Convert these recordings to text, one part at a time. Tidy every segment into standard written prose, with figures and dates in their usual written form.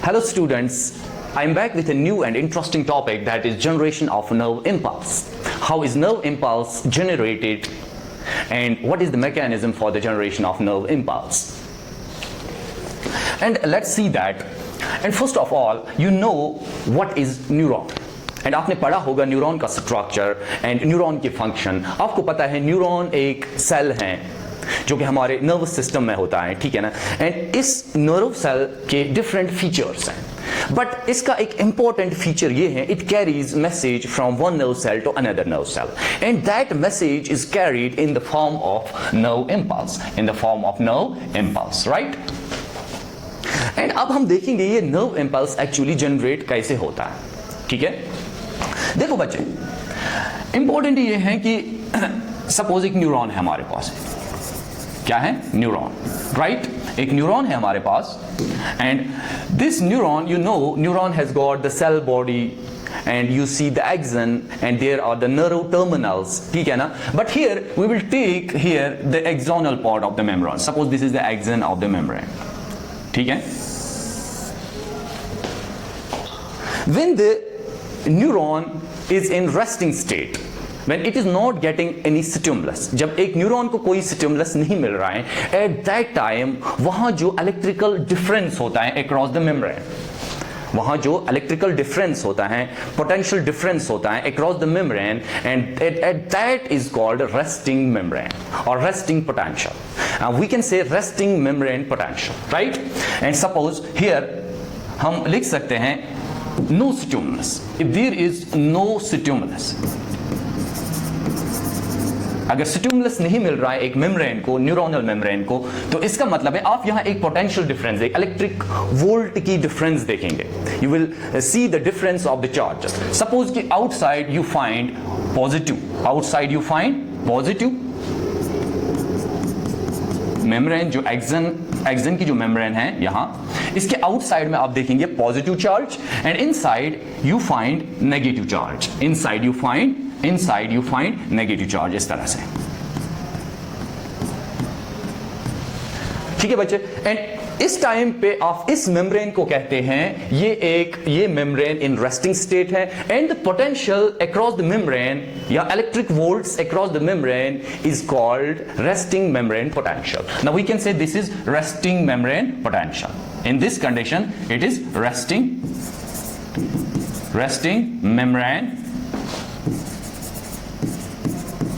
Hello students, I am back with a new and interesting topic, that is generation of nerve impulse. How is nerve impulse generated and what is the mechanism for the generation of nerve impulse? And let's see that. And first of all, you know what is neuron. And आपने पढ़ा होगा neuron का structure and neuron की function. आपको पता है neuron एक cell है जो कि हमारे नर्वस सिस्टम में होता है, ठीक है ना. एंड इस नर्व सेल के डिफरेंट फीचर्स हैं, बट इसका एक इंपॉर्टेंट फीचर ये है, it carries message from one nerve cell to another nerve cell and that message is carried in the form of nerve impulse, right. And अब हम देखेंगे ये नर्व इंपल्स एक्चुअली जनरेट कैसे होता है, ठीक है. देखो बच्चे, इंपॉर्टेंट ये है कि सपोज एक न्यूरॉन है हमारे पास. क्या है? Neuron, right. एक न्यूरॉन है हमारे पास and this neuron, you know, neuron has got the cell body and you see the axon and there are the nerve terminals, ठीक है ना. But here we will take here the axonal part of the membrane. Suppose this is the axon of the membrane, ठीक है. When the neuron is in resting state, when it is not getting any stimulus, जब एक neuron को कोई stimulus नहीं मिल रहा है, at that time वहां जो इलेक्ट्रिकल डिफरेंस होता है across the membrane, वहां जो इलेक्ट्रिकल डिफरेंस होता है, पोटेंशियल डिफरेंस होता है across the membrane, and that is called resting membrane or resting potential. We can say resting membrane potential, right? And suppose here हम लिख सकते हैं no stimulus. If there is no stimulus, अगर stimulus नहीं मिल रहा है एक मेम्ब्रेन को, न्यूरोनल मेम्ब्रेन को, तो इसका मतलब है आप यहां एक पोटेंशियल डिफरेंस, एक इलेक्ट्रिक वोल्ट की डिफरेंस देखेंगे. You will see the difference of the charges. Suppose कि outside you find positive, membrane जो एक्सन की जो मेम्ब्रेन है यहां, इसके आउटसाइड में आप देखेंगे positive charge and inside you find negative charge. Inside you find negative charge, इस तरह से, ठीक है बच्चे. एंड इस टाइम पे आप इस मेम्ब्रेन को कहते हैं, ये मेम्ब्रेन इन रेस्टिंग स्टेट है and the potential across the membrane या electric volts across the membrane is called resting membrane potential. Now we can say this is resting membrane potential. In this condition it is resting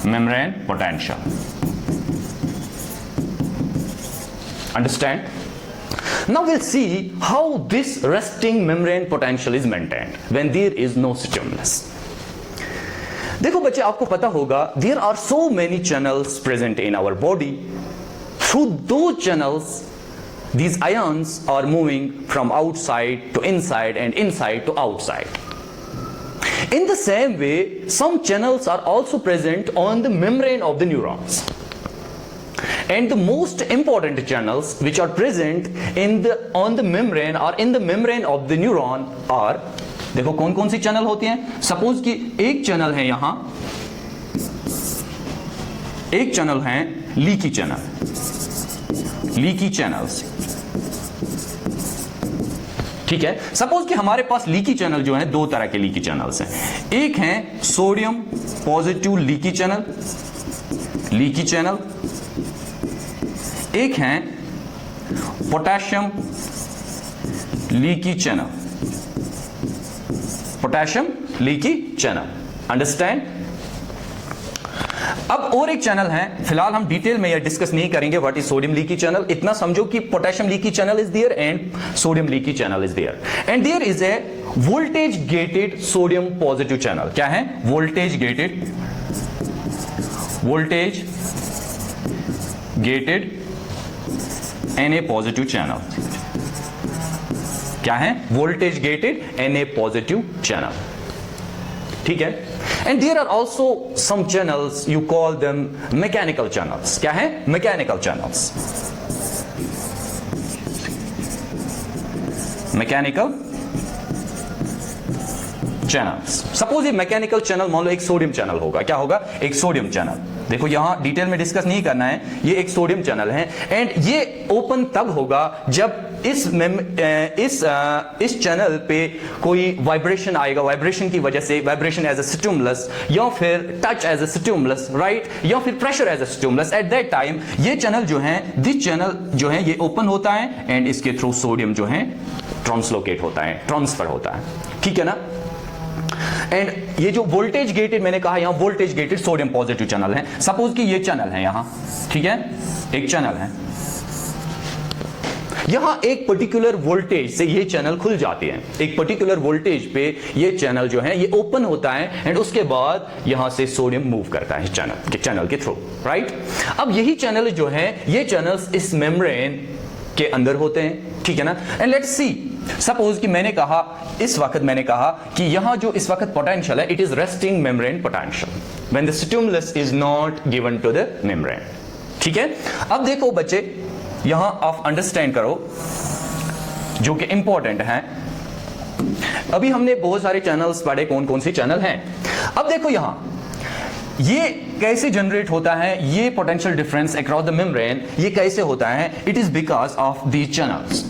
membrane potential. Understand? Now we'll see how this resting membrane potential is maintained when there is no stimulus. देखो बच्चे, आपको पता होगा there are so many channels present in our body. Through those channels these ions are moving from outside to inside and inside to outside. In the same way, some channels are also present on the membrane of the neurons. And the most important channels which are present on the membrane or in the membrane of the neuron are, देखो कौन कौन सी channel होती हैं. Suppose कि एक channel है यहां, एक चैनल है लीकी चैनल्स, ठीक है. सपोज कि हमारे पास लीकी चैनल जो है, दो तरह के लीकी चैनल्स हैं. एक है सोडियम पॉजिटिव लीकी चैनल, एक है पोटेशियम लीकी चैनल. अंडरस्टैंड? अब और एक चैनल है, फिलहाल हम डिटेल में यह डिस्कस नहीं करेंगे what is sodium leaky channel. इतना समझो कि potassium leaky channel is there and sodium leaky channel is there and there is a voltage gated sodium positive channel. क्या है? Voltage gated Na positive channel. क्या है? Voltage gated Na positive channel, ठीक है. And there are also some channels, you call them mechanical channels. क्या है? Mechanical channels. Suppose ये mechanical channel मान लो एक सोडियम चैनल होगा. क्या होगा? एक सोडियम चैनल. देखो यहां डिटेल में डिस्कस नहीं करना है, ये एक सोडियम चैनल है एंड ये ओपन तब होगा जब इस चैनल पे कोई वाइब्रेशन आएगा, वाइब्रेशन की वजह से, वाइब्रेशन एज अ स्टिमुलस या फिर touch as a stimulus, right, या फिर pressure as a stimulus, at that time ये चैनल जो है, दिस चैनल जो है ये ओपन होता है एंड इसके थ्रू सोडियम जो है ट्रांसलोकेट होता है, ट्रांसफर होता है, ठीक है ना। एंड ये जो वोल्टेज गेटेड, मैंने कहा यहां voltage gated sodium positive channel है। सपोज कि ये चैनल है यहां, ठीक है, एक चैनल है, यहां एक पर्टिकुलर वोल्टेज से ये चैनल खुल जाती है, एक पर्टिकुलर वोल्टेज पे ये चैनल जो है ये ओपन होता है एंड उसके बाद यहां से सोडियम मूव करता है चैनल के थ्रू, राइट। अब यही चैनल जो है, ये चैनल्स इस मेम्ब्रेन के अंदर होते हैं, ठीक है ना। एंड लेट्स सी, सपोज कि मैंने कहा, इस वक्त मैंने कहा कि यहां जो इस वक्त पोटेंशियल है, it is resting membrane potential when the stimulus is not given to the membrane, ठीक है। अब देखो बच्चे, यहां आप अंडरस्टैंड करो जो कि इंपॉर्टेंट है। अभी हमने बहुत सारे चैनल्स पढ़े, कौन कौन से चैनल हैं। अब देखो यहां ये कैसे जनरेट होता है, ये potential difference across the membrane ये कैसे होता है, it is because of these channels.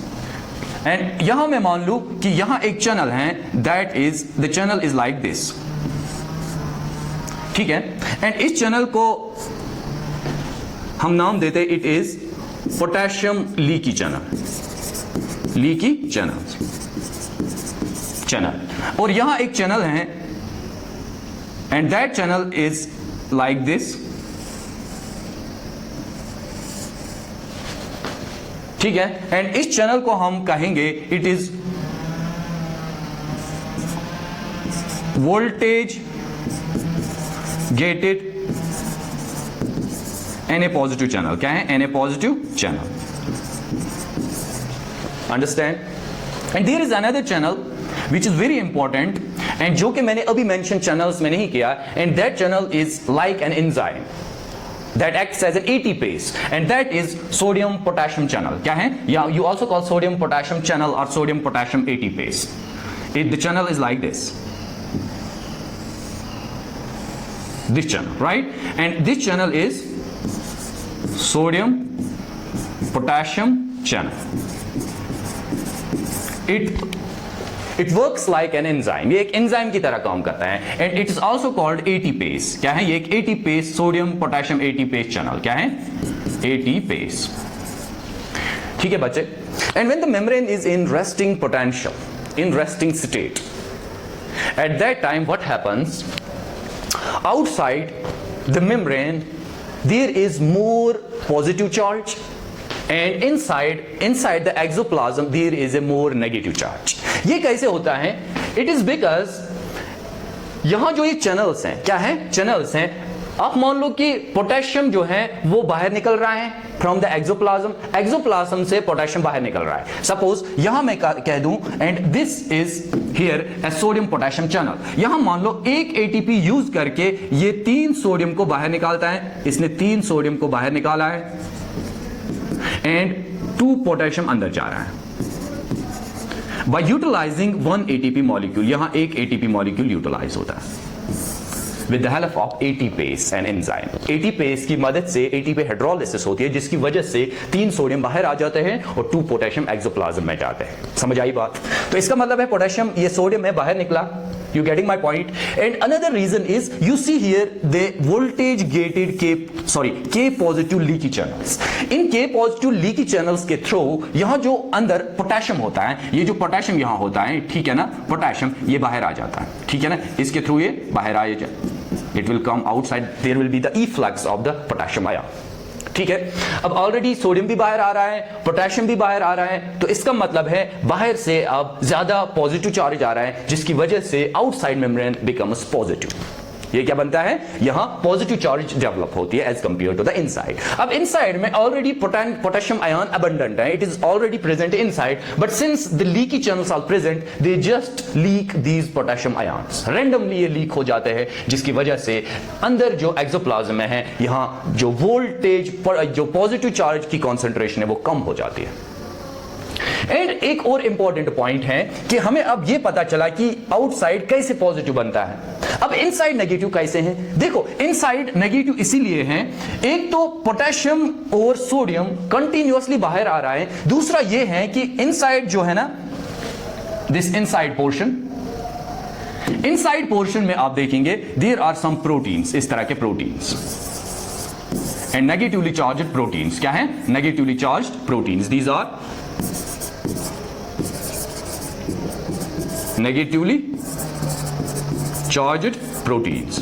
And यहां मैं मान लूं कि यहां एक चैनल है, that is the channel is like this, ठीक है। एंड इस चैनल को हम नाम देते, it is potassium leaky channel, leaky channel. और यहां एक चैनल है and that channel is like this, ठीक है। एंड इस चैनल को हम कहेंगे it is voltage gated Na positive channel. क्या है? Na positive channel, understand. And there is another channel which is very important and जो कि मैंने अभी मेंशन चैनल्स में नहीं किया, and that channel is like an enzyme that acts as an ATPase and that is sodium potassium channel. क्या है? Yeah, you also call sodium potassium channel or sodium potassium ATPase. The channel is like this channel, right? And this channel is sodium potassium channel. It works like an enzyme. ये एक enzyme की तरह काम करता है and it is also called ATPase. क्या है? ये एक ATPase, sodium potassium ATPase channel. क्या है? ATPase, ठीक है बच्चे। And when the membrane is in resting potential, in resting state, at that time what happens? Outside the membrane there is more positive charge and inside the exoplasm there is a more negative charge. ये कैसे होता है? It is because यहां जो ये channels हैं, क्या है? चैनल्स हैं। आप मान लो कि पोटेशियम जो है वो बाहर निकल रहा है फ्रॉम द एक्सोप्लाज्म, एक्सोप्लाज्म से पोटेशियम बाहर निकल रहा है। सपोज यहां मैं कह दूं and this is here A sodium potassium channel. यहां मान लो एक एटीपी यूज करके ये 3 सोडियम को बाहर निकालता है, इसने 3 सोडियम को बाहर निकाला है एंड 2 पोटेशियम अंदर जा रहा है by utilizing 1 ATP molecule. यहां एक ATP molecule यूटिलाइज होता है with the help of ATPase an enzyme. ATPase की मदद से ATP हाइड्रोलिसिस होती है जिसकी वजह से 3 सोडियम बाहर आ जाते हैं और 2 पोटेशियम एक्सोप्लाज्म में जाते हैं। समझ आई बात? तो इसका मतलब है पोटेशियम, ये सोडियम है, बाहर निकला। You getting my point? And another reason is you see here the voltage gated K positive leaky channels. In K positive leaky channels के थ्रू यहां जो अंदर पोटेशियम होता है, ये जो पोटेशियम यहां होता है, ठीक है ना, पोटेशियम ये बाहर आ जाता है, ठीक है ना, इसके थ्रू ये बाहर आ जाए, it will come outside, there will be the efflux of the potassium ion. ठीक है। अब ऑलरेडी सोडियम भी बाहर आ रहा है, पोटेशियम भी बाहर आ रहा है, तो इसका मतलब है बाहर से अब ज्यादा पॉजिटिव चार्ज आ रहा है जिसकी वजह से आउटसाइड मेम्ब्रेन बिकम्स पॉजिटिव। ये क्या बनता है? यहां पॉजिटिव चार्ज डेवलप होती है as compare to the inside. अब इनसाइड में ऑलरेडी पोटेशियम आयन अबंडेंट है, it is already present inside, but since the leaky channels are present they just leak these potassium ions, randomly ये leak हो जाते हैं जिसकी वजह से अंदर जो एक्सोप्लाज्म में है यहां जो वोल्टेज जो पॉजिटिव चार्ज की कॉन्सेंट्रेशन है वो कम हो जाती है। एंड एक और इंपॉर्टेंट पॉइंट है कि हमें अब यह पता चला कि आउटसाइड कैसे पॉजिटिव बनता है। अब इनसाइड नेगेटिव कैसे हैं? देखो इनसाइड नेगेटिव इसीलिए हैं, एक तो पोटेशियम और सोडियम कंटिन्यूअसली बाहर आ रहा है, दूसरा ये है कि इनसाइड जो है ना, दिस इनसाइड पोर्शन में आप देखेंगे देयर आर सम प्रोटीन्स, इस तरह के proteins and negatively charged proteins. क्या है? Negatively charged proteins. These are negatively charged proteins.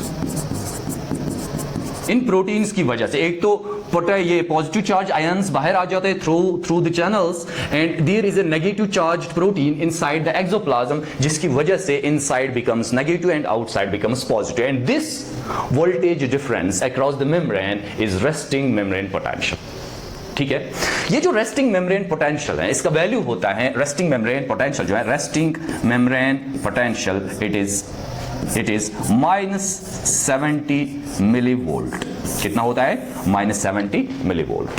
इन प्रोटीन्स की वजह से एक तो ये पॉजिटिव चार्ज आयंस बाहर आ जाते हैं through the channels, and there is a negative charged protein inside the axoplasm, जिसकी वजह से inside becomes negative and outside becomes positive, and this voltage difference across the membrane is resting membrane potential. ठीक है, ये जो resting membrane potential है, इसका value होता है, रेस्टिंग मेम्ब्रेन पोटेंशियल जो है, resting membrane potential it is -70 millivolt. कितना होता है? -70 मिलीवोल्ट।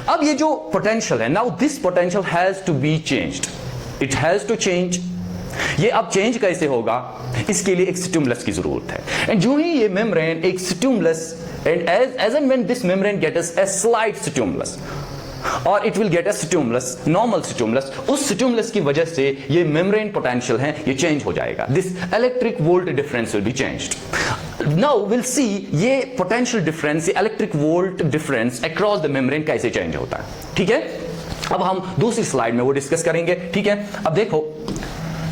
अब ये जो पोटेंशियल है, now this potential has to be changed, it has to change. ये अब चेंज कैसे होगा? इसके लिए एक स्टिमुलस की जरूरत है, एंड जो ही ये मेम्ब्रेन एक stimulus, and as and when this membrane gets a slight stimulus or it will get a stimulus, normal stimulus, उस stimulus की वजह से ये membrane potential है, ये change हो जाएगा। This electric volt difference will be changed. Now we'll see ये potential difference, ये electric volt difference across the membrane कैसे change होता है। ठीक है, अब हम दूसरी स्लाइड में वो डिस्कस करेंगे। ठीक है, अब देखो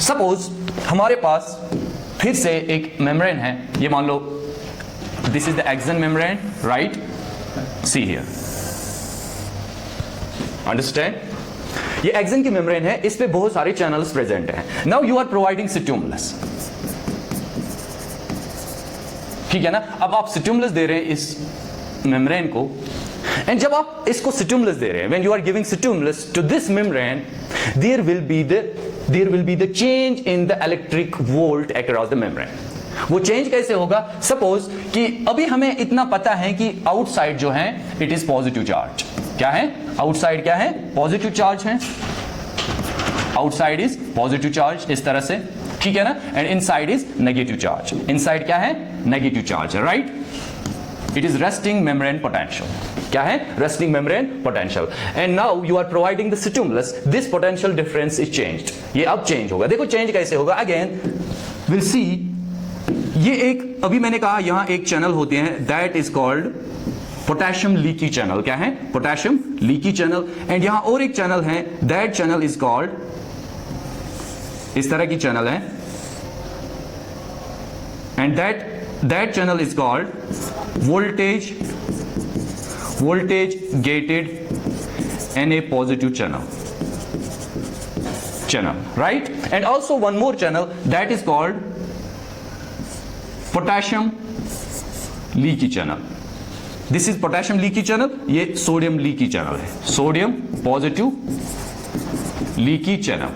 सपोज हमारे पास फिर से एक मेम्ब्रेन है, ये मान लो this is the axon membrane, right? See here, understand? ये axon की membrane है, इस पे बहुत सारे channels present हैं। Now you are providing stimulus, ठीक है ना? अब आप stimulus दे रहे हैं इस membrane को, and जब आप इसको stimulus दे रहे हैं, when you are giving stimulus to this membrane, there will be the change in the electric volt across the membrane. वो चेंज कैसे होगा? सपोज कि अभी हमें इतना पता है कि आउटसाइड जो है इट इज पॉजिटिव चार्ज। क्या है? आउटसाइड क्या है? पॉजिटिव चार्ज है। आउटसाइड इज पॉजिटिव चार्ज, इस तरह से, ठीक है ना? And inside is negative charge. Inside क्या है? नेगेटिव चार्ज है, right? It is resting membrane potential. क्या है? Resting membrane potential. And now you are providing the stimulus, this potential difference is changed. ये अब चेंज होगा। देखो चेंज कैसे होगा, अगेन विल सी। ये एक, अभी मैंने कहा यहां एक चैनल होते हैं, that is called potassium leaky channel. क्या है? Potassium leaky channel. एंड यहां और एक चैनल है, दैट चैनल इज कॉल्ड, इस तरह की चैनल है, and that channel is called voltage gated Na positive channel, right? And also one more channel that is called potassium leaky channel. This is potassium leaky channel, ये sodium leaky channel है, sodium positive leaky channel।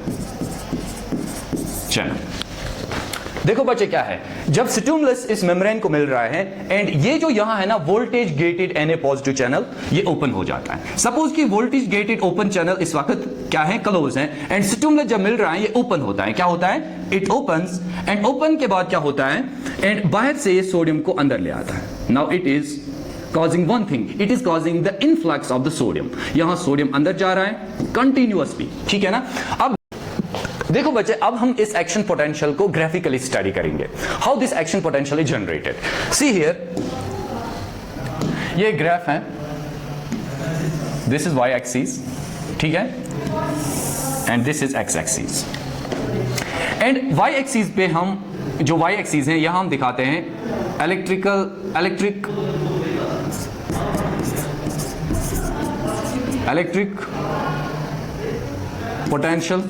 देखो बच्चे क्या है, जब stimulus इस membrane को मिल रहा है एंड ये जो यहां है ना voltage gated Na positive channel, ये ओपन हो जाता है। सपोज कि वोल्टेज गेटेड ओपन चैनल इस वक्त क्या है? क्लोज है, एंड स्टिमुलस जब मिल रहा है ये ओपन होता है। क्या होता है? इट ओपन्स, एंड ओपन के बाद क्या होता है? एंड बाहर से ये सोडियम को अंदर ले आता है। Now it is causing one thing, it is causing the influx of the sodium। यहां सोडियम अंदर जा रहा है कंटिन्यूअसली, ठीक है ना? अब देखो बच्चे, अब हम इस एक्शन पोटेंशियल को ग्राफिकली स्टडी करेंगे, how this action potential is generated. See here, ये ग्राफ है, दिस इज वाई एक्सिस, ठीक है, and this is X axis. And Y axis पे हम, जो वाई एक्सिस है यहां हम दिखाते हैं इलेक्ट्रिक पोटेंशियल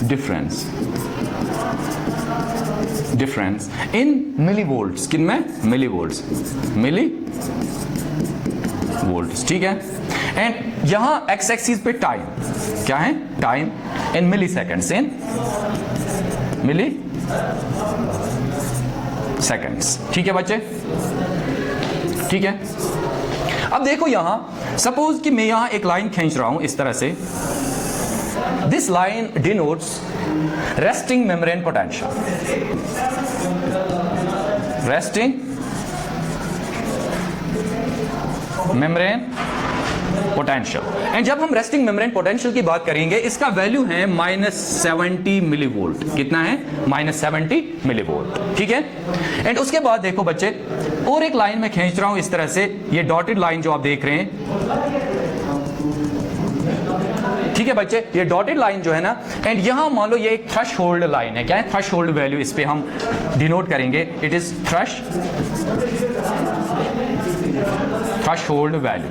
डिफरेंस इन मिलीवोल्ट्स। किन में? मिलीवोल्ट्स, ठीक है। एंड यहां एक्स एक्सिस पे टाइम, क्या है? टाइम इन मिली सेकेंड्स, ठीक है बच्चे, ठीक है। अब देखो यहां सपोज कि मैं यहां एक लाइन खींच रहा हूं इस तरह से, this line denotes resting membrane potential, resting membrane potential. And जब हम रेस्टिंग मेम्ब्रेन पोटेंशियल की बात करेंगे, इसका वैल्यू है -70 मिलीवोल्ट। कितना है? -70 मिलीवोल्ट, ठीक है। एंड उसके बाद देखो बच्चे, और एक लाइन में खींच रहा हूं इस तरह से, ये डॉटेड लाइन जो आप देख रहे हैं, ठीक है बच्चे, ये डॉटेड लाइन जो है ना, एंड यहां मान लो ये एक थ्रेशोल्ड लाइन है। क्या है? थ्रेशोल्ड वैल्यू, इस पे हम डिनोट करेंगे, it is threshold value.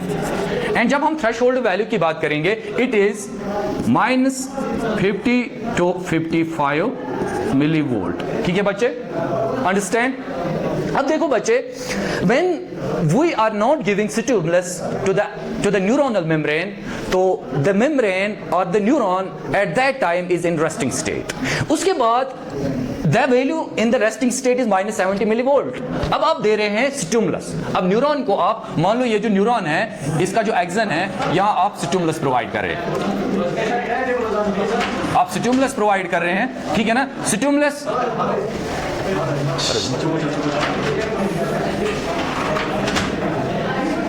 And जब हम थ्रेशोल्ड वैल्यू की बात करेंगे, इट इज -50 to 55 मिलीवोल्ट, ठीक है बच्चे, अंडरस्टैंड। अब देखो बच्चे, when we are not giving stimulus to the neuronal membrane, तो the membrane or the neuron at that time is in resting state. उसके बाद the value in the resting state is -70 millivolt. अब आप दे रहे हैं स्टिमुलस। अब neuron को आप मान लो, ये जो न्यूरॉन है, इसका जो एक्सन है, यहां आप स्टिमुलस प्रोवाइड कर रहे हैं, आप स्टिमुलस प्रोवाइड कर रहे हैं, ठीक है ना। स्टिमुलस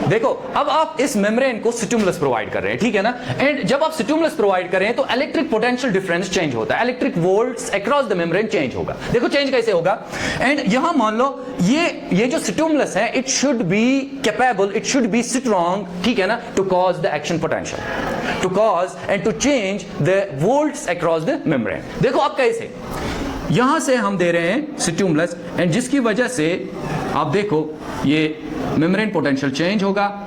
देखो, अब आप इस मेम्ब्रेन को स्टिमुलस प्रोवाइड कर रहे हैं, ठीक है ना। एंड जब आप स्टिमुलस प्रोवाइड कर रहे हैं तो इलेक्ट्रिक पोटेंशियल डिफरेंस चेंज होता है, electric volts across the membrane change होगा। देखो चेंज कैसे होगा। एंड यहां मान लो ये जो स्टिमुलस है, it should be capable, it should be strong, ठीक है ना, to cause the action potential, to cause and to change the volts across the membrane. देखो अब कैसे, यहां से हम दे रहे हैं स्टिमुलस, एंड जिसकी वजह से आप देखो ये मेम्ब्रेन पोटेंशियल चेंज होगा,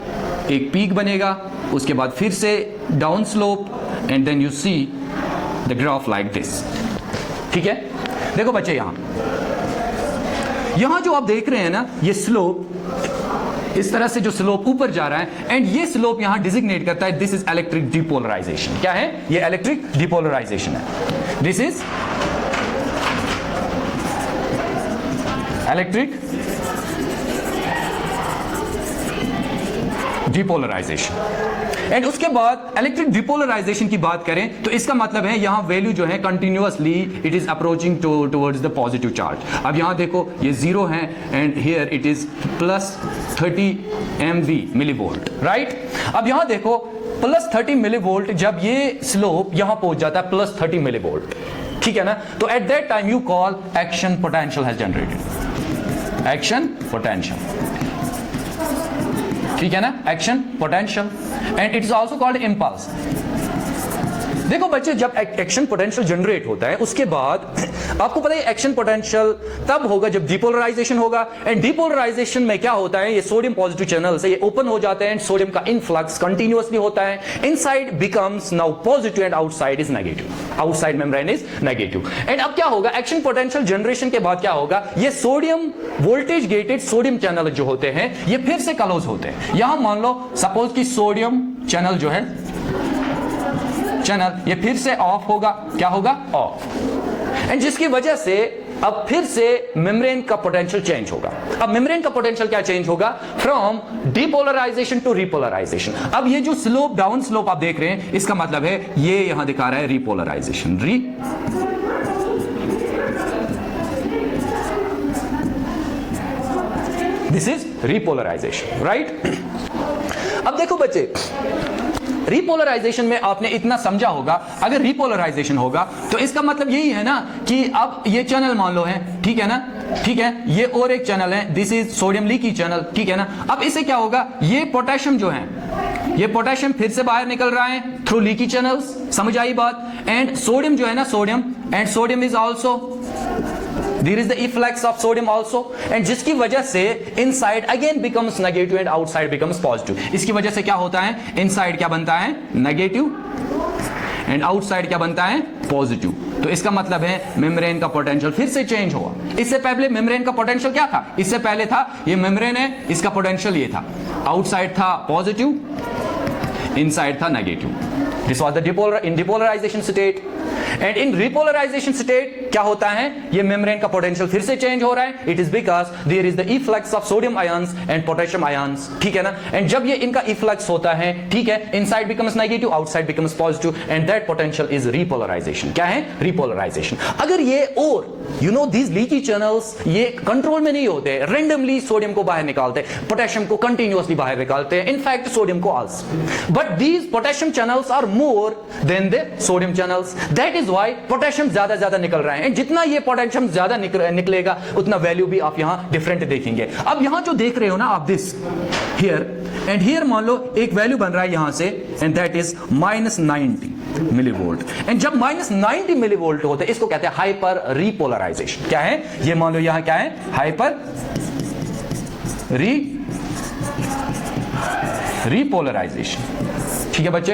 एक पीक बनेगा, उसके बाद फिर से down slope, and then you see the graph like this, ठीक है। देखो बच्चे, यहां जो आप देख रहे हैं ना, ये स्लोप, इस तरह से जो स्लोप ऊपर जा रहा है, एंड ये स्लोप यहां डिजिग्नेट करता है, दिस इज इलेक्ट्रिक डिपोलराइजेशन। क्या है? ये इलेक्ट्रिक डिपोलराइजेशन है, this is electric depolarization. And उसके बाद इलेक्ट्रिक डिपोलराइजेशन की बात करें तो इसका मतलब है यहां वैल्यू जो है continuously it is approaching towards the positive charge. अब यहां देखो ये 0 है, and here it is +30 MV millivolt, right. अब यहां देखो +30 मिलीवोल्ट, जब ये स्लोप यहां पहुंच जाता है +30 मिलीवोल्ट, ठीक है ना, तो eight that time you call action potential has generated, action potential, ठीक है ना, action potential, and it is also called impulse. देखो बच्चे, जब एक्शन पोटेंशियल जनरेट होता है, उसके बाद आपको पता है एक्शन पोटेंशियल तब होगा जब डिपोलराइजेशन होगा। एंड डिपोलराइजेशन में क्या होता है, ये सोडियम पॉजिटिव चैनल से ये ओपन हो जाते हैं, एंड सोडियम का इनफ्लक्स कंटिन्यूअसली होता है, inside becomes now positive and outside is negative, outside membrane is negative. And अब क्या होगा, एक्शन पोटेंशियल जनरेशन के बाद क्या होगा, ये sodium voltage gated sodium channel जो होते हैं, ये फिर से क्लोज होते हैं। यहां मान लो सपोज कि सोडियम चैनल जो है, चैनल ये फिर से ऑफ होगा, क्या होगा, ऑफ, एंड जिसकी वजह से अब फिर से मेम्ब्रेन का पोटेंशियल चेंज होगा। अब मेम्ब्रेन का पोटेंशियल क्या चेंज होगा, फ्रॉम डिपोलराइजेशन टू रिपोलराइजेशन। अब ये जो स्लोप, डाउन स्लोप आप देख रहे हैं, इसका मतलब है ये यहां दिखा रहा है repolarization, this is repolarization, right. अब देखो बच्चे, रिपोलराइजेशन में आपने इतना समझा होगा, अगर रिपोलराइजेशन होगा तो इसका मतलब यही है ना कि अब ये चैनल मान लो है, ठीक है ना, ठीक है, ये और एक चैनल है, this is sodium leaky channel, ठीक है ना। अब इससे क्या होगा, ये पोटेशियम जो है, ये पोटेशियम फिर से बाहर निकल रहा है थ्रू लीकी चैनल्स, समझ आई बात। एंड सोडियम जो है ना, sodium, and sodium is also, there is the efflux of sodium also, and जिसकी वजह से inside again becomes negative and outside becomes positive। इसकी वजह से क्या होता है, inside क्या बनता है, नेगेटिव, एंड आउटसाइड क्या बनता है, पॉजिटिव। तो इसका मतलब है मेम्ब्रेन का पोटेंशियल फिर से चेंज हुआ। इससे पहले मेम्ब्रेन का पोटेंशियल क्या था, इससे पहले था ये मेम्ब्रेन है, इसका पोटेंशियल ये था, आउटसाइड था पॉजिटिव, इनसाइड था negative. This was the depolarization state. And in repolarization state क्या होता है, ये मेम्ब्रेन का पोटेंशियल फिर से चेंज हो रहा है. It is because there is the efflux of sodium ions and potassium ions. ठीक है ना. एंड जब ये इनका इफ्लक्स होता है, ठीक है, inside becomes negative, outside becomes positive, and that potential is repolarization. क्या है? रिपोलराइजेशन. अगर ये और you know these leaky channels ये कंट्रोल में नहीं होते, रेंडमली सोडियम को बाहर निकालते, पोटेशियम को कंटिन्यूअसली बाहर निकालते हैं, इनफैक्ट सोडियम को also. But these potassium channels are more than the sodium channels. That is why potassium ज्यादा निकल रहा है. जितना ये पोटेशियम ज्यादा निकलेगा उतना वैल्यू भी आप यहां डिफरेंट देखेंगे. अब यहां जो देख रहे हो ना आप, दिस हियर एंड हियर, मान लो एक वैल्यू बन रहा है यहां से, and that is -90 millivolt. And जब -90 मिलीवोल्ट होते हैं, इसको कहते हैं हाइपर रिपोलराइजेशन. क्या है ये? मान लो यहां क्या है? Hyper repolarization. ठीक है बच्चे.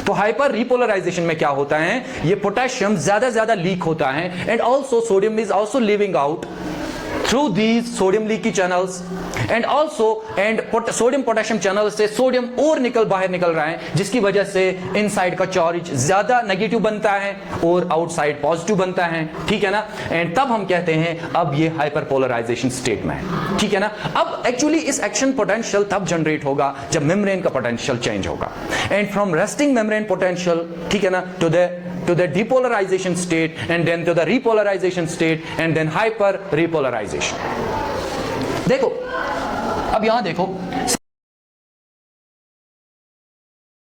तो हाइपर रिपोलराइजेशन में क्या होता है, ये पोटेशियम ज्यादा लीक होता है, and also sodium is also leaving out through these sodium leaky channels, and also sodium potassium channel से सोडियम और बाहर निकल रहा है, जिसकी वजह से इनसाइड का चार्ज ज्यादा नेगेटिव बनता है और आउटसाइड पॉजिटिव बनता है. ठीक है ना. एंड तब हम कहते हैं अब ये हाइपर पोलराइजेशन स्टेट में है. ठीक है ना. अब एक्चुअली इस एक्शन पोटेंशियल तब जनरेट होगा जब मेम्ब्रेन का पोटेंशियल चेंज होगा. And from resting membrane potential, ठीक है ना, to the depolarization state, and then to the repolarization state, and then hyper repolarization. देखो अब यहां देखो